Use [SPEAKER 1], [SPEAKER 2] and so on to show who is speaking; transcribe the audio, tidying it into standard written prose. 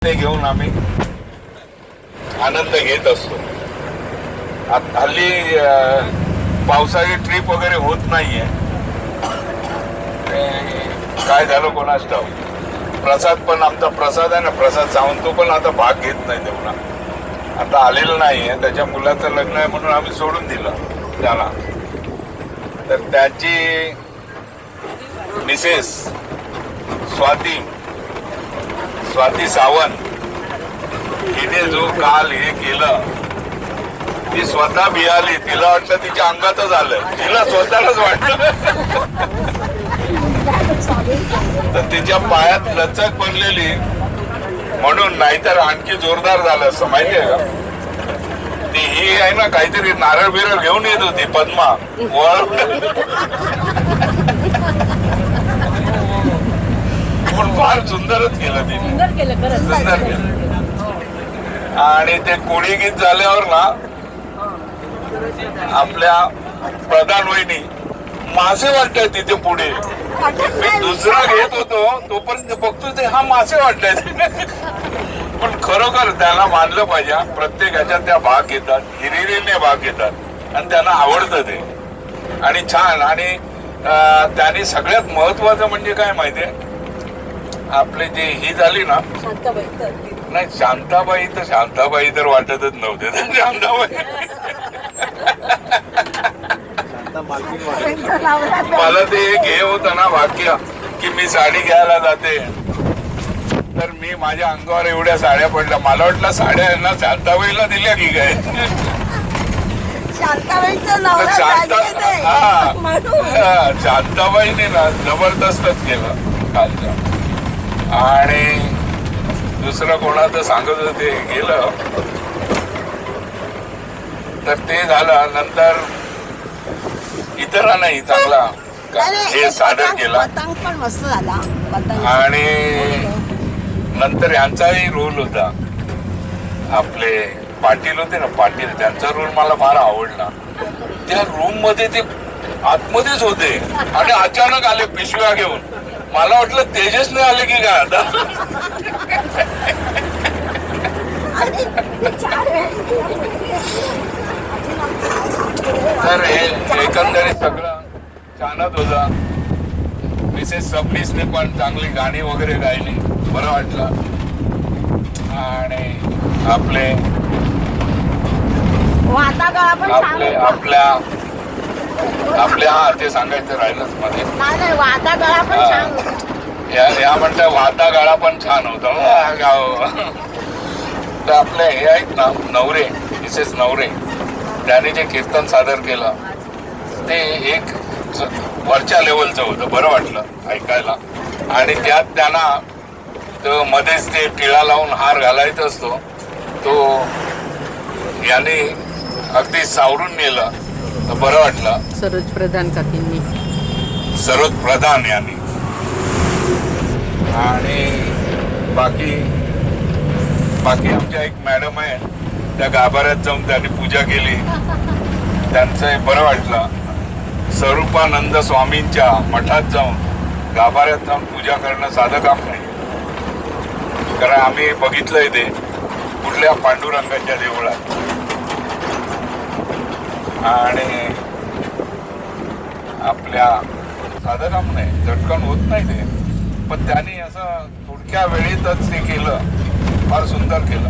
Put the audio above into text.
[SPEAKER 1] ते घेऊन आम्ही आनंद घेत असतो. हल्ली पावसाळी ट्रिप वगैरे होत नाहीये. काय झालं कोणास ठाऊक. प्रसाद पण आमचा प्रसाद आहे ना, प्रसाद सावंत, तो पण आता भाग घेत नाही तेवढा. आता आलेला नाहीये. त्याच्या मुलाचं लग्न आहे म्हणून आम्ही सोडून दिलं त्याला. तर त्याची मिसेस स्वाती सावंत हिने जो काल हे केलं, ती स्वतः भियाली. तिला वाटलं तिच्या अंगातच आलं, तिला स्वतःलाच वाटलं. तर तिच्या पायात लचक बनलेली म्हणून, नाहीतर आणखी जोरदार झालं असं. माहितीये का, ती ही आहे ना, काहीतरी नारळ बिरळ घेऊन येत होती पद्मा पण फार सुंदरच केलं तिने, सुंदर केलं. आणि ते कोळी गीत झाल्यावर ना, आपल्या प्रधान वहिनी मासे वाटताय तिथे पुढे. मी दुसरा घेत होतो तोपर्यंत बघतो ते हा मासे वाटताय. पण खरोखर त्याला मानलं पाहिजे. प्रत्येक ह्याच्यात त्या भाग घेतात, हिरिरीने भाग घेतात आणि त्यांना आवडतं ते. आणि छान. आणि त्यांनी सगळ्यात महत्वाचं म्हणजे काय माहितीये, आपले जे ही झाली ना, नाही शांताबाई तर वाटतच नव्हते शांताबाई. मला ते हे होतं ना वाक्य, की मी साडी घ्यायला जाते तर मी माझ्या अंगावर एवढ्या साड्या पडल्या. मला वाटलं साड्या ना शांताबाईला दिल्या की काय. शांताबाईने ना जबरदस्तच केलं कालच्या. आणि दुसरं कोणाचं सांगत होते गेलं तर ते झालं. नंतर इतरांनाही चांगला हे सादर केला. आणि नंतर यांचाही रोल होता. आपले पाटील होते ना, पाटील, त्यांचा रोल मला फार आवडला. त्या रूम मध्ये ते आतमध्येच होते आणि अचानक आले पिशव्या घेऊन. मला वाटलं तेजसने आले की काय आता. तर हे एकंदरीत सगळं छानच होता. मिसेस सबनीसने पण चांगली गाणी वगैरे गायली, बरं वाटलं. आणि आपल्या हा ते सांगायचं राहिलंच मध्ये. या म्हणता वाता गाळा पण छान होता गाव. तर आपले हे आहेत ना, नवरे, मिसेस नवरे, त्याने जे कीर्तन सादर केलं ते एक वरच्या लेवलचं होतं, बरं वाटलं ऐकायला. आणि त्यात त्यांना मध्येच ते टिळा लावून हार घालायचा असतो, तो याने अगदी सावरून नेलं, तर बरं वाटलं.
[SPEAKER 2] सरोज प्रधान काकींनी,
[SPEAKER 1] सरोज प्रधान यांनी. आणि बाकी आमच्या एक मॅडम आहे, त्या गाभाऱ्यात जाऊन त्यांनी पूजा केली, त्यांचं बरं वाटलं. स्वरूपानंद स्वामींच्या मठात जाऊन गाभाऱ्यात जाऊन पूजा करणं साधं काम नाही. कारण आम्ही बघितलंय ते कुठल्या पांडुरंगाच्या देवळात. आणि आपल्या साधं काम नाही, झटकन होत नाही ते. पण त्यांनी असं थोडक्या वेळेतच ते केलं, फार सुंदर केलं.